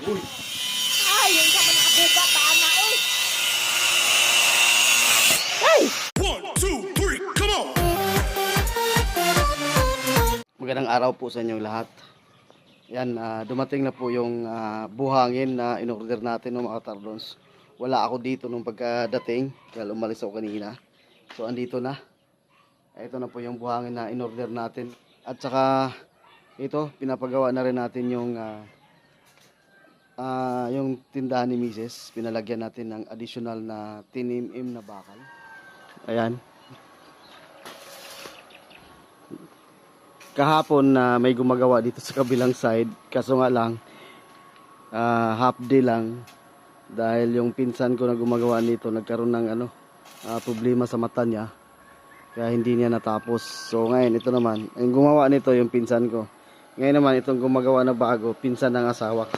Ay, yung sa mga buka pa na eh. Ay! 1, 2, 3, come on! Magandang araw po sa inyong lahat. Yan, dumating na po yung buhangin na in-order natin ng mga Tardons. Wala ako dito nung pagkadating, kaya umalis ako kanina. So, andito na. Ito na po yung buhangin na in-order natin. At saka, ito, pinapagawa na rin natin yung tindahan ni Mrs. Pinalagyan natin ng additional na tinimim na bakal. Ayan. Kahapon na may gumagawa dito sa kabilang side, kaso nga lang half day lang dahil yung pinsan ko na gumagawa nito nagkaroon ng problema sa mata niya, kaya hindi niya natapos. So ngayon ito naman, yung gumawa nito yung pinsan ko. Ngayon naman itong gumagawa na bago, pinsan ng asawa ko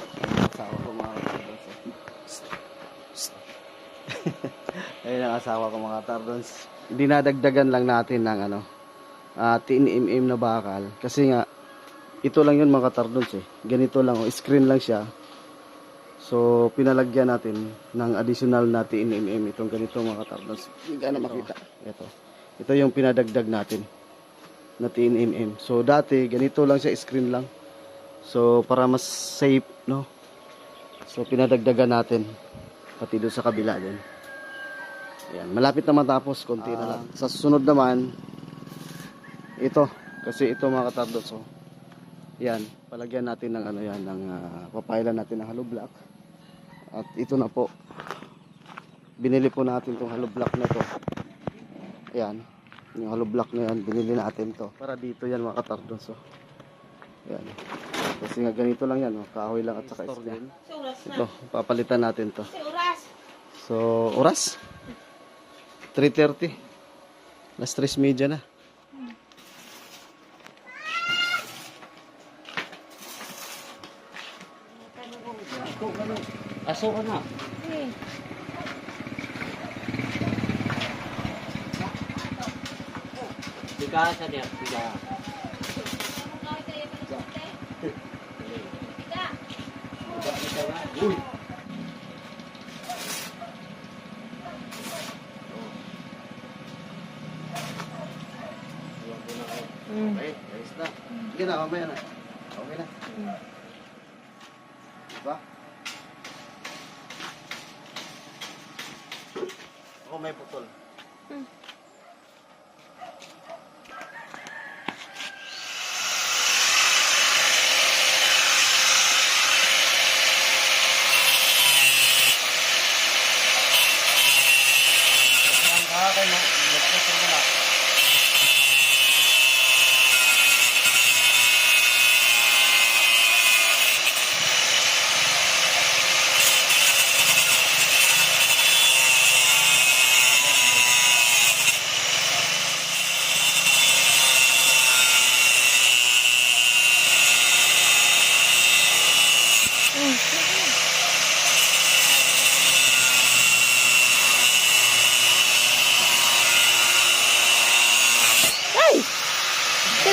mga Tardons. Ayun ang asawa ko mga Tardons. Dinadagdagan lang natin ng tinimim na bakal kasi nga ito lang yun mga Tardons ganito lang, screen lang siya. So pinalagyan natin ng additional na tinimim itong ganito mga Tardons. Hindi ka na makita. Ito yung pinadagdag natin na tinimim. So dati ganito lang siya, screen lang. So para mas safe, no? So pinadagdagan natin pati doon sa kabila din. Ayan, malapit na matapos, konti na lang. Sa susunod naman ito, kasi ito mga Tardons, so yan, palagyan natin ng papailan natin ng hollow block. At ito na po, binili po natin tong hollow block na to. Yan, yung hollow block na yan, binili natin to para dito yan mga Tardons. So yan, kasi nga ganito lang yan, kahoy lang at saka screen. Ito, papalitan natin to. So oras 3:30, last 3:30 na. Aso ka na. Biga sa niya. Biga. Uy. Okay, ayos na. Sige na, mamaya na. Okay na. Diba? Ako may putol.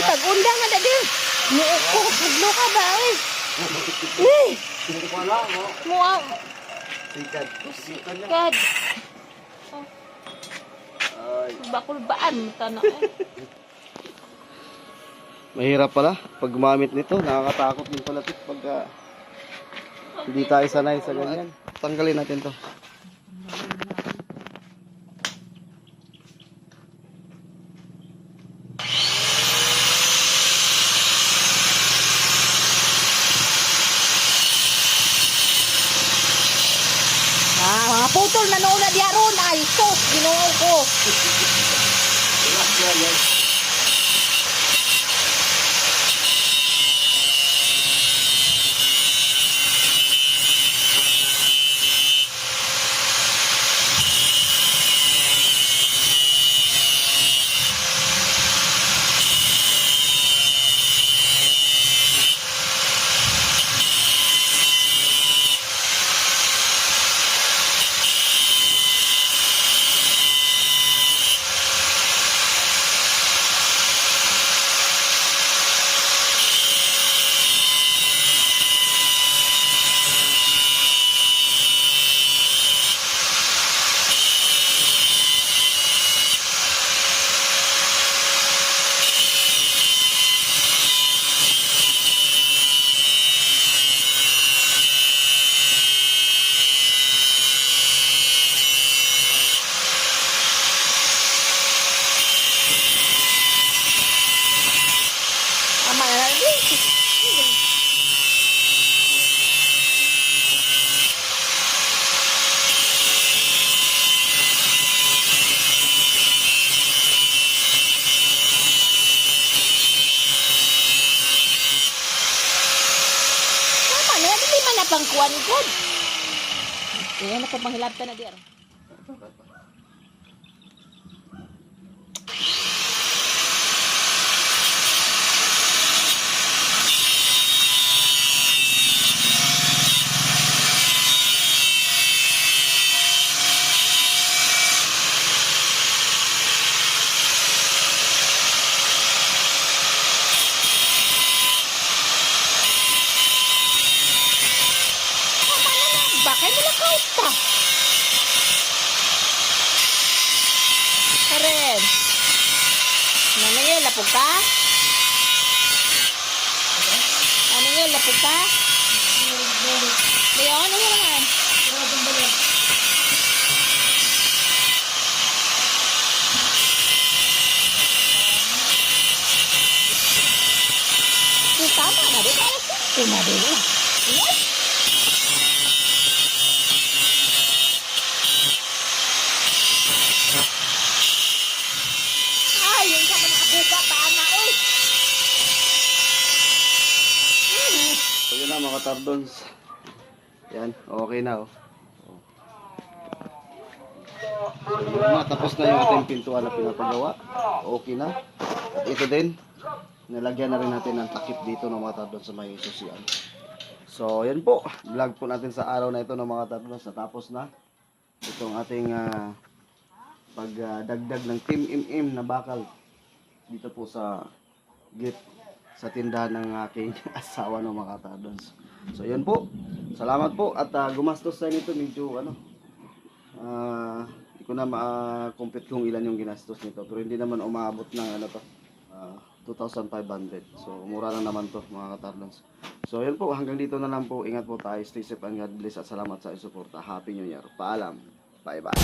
Pag-undang na din. Muko, paglo ka ba, eh? Wala mo. Muaw. Sikat. Kad. Ay. Bakul-baan, tana eh. Mahirap pala pag gumamit nito. Nakakatakot din pala ito pag hindi tayo sanay sa ganyan. Tanggalin natin to. Mga putol na noon na diya ron. Ay, sos, ginoo ko. pang kuwan ko. Kaya na pamanghilab ka na diyan. Bakit mo lakaw pa? Karen. Nangyay, lapog ka? Nangyay, lapog ka? Leon, ano naman? Tama na rin. Tama na rin. Yes. Yung sa mga buka pa na oy. So yun na mga tardons. Yan, okay na oh. So yun na, tapos na yung ating pintuan na pinapagawa. Okay na. At ito din, nilagyan na rin natin ng takip dito ng mga tardons sa may susian. So yan po, vlog po natin sa araw na ito ng mga tardons. Natapos na itong ating pagdagdag ng Team MM na bakal dito po sa gate sa tindahan ng aking asawa ng mga tardons. So yan po, salamat po at gumastos tayo nito medyo hindi ko na ma-complete kung ilan yung ginastos nito pero hindi naman umabot ng 2,500. So mura lang naman to mga tardons. So yan po, hanggang dito na lang po. Ingat po tayo, stay safe and God bless at salamat sa isuporta. Happy New Year. Paalam. Bye bye.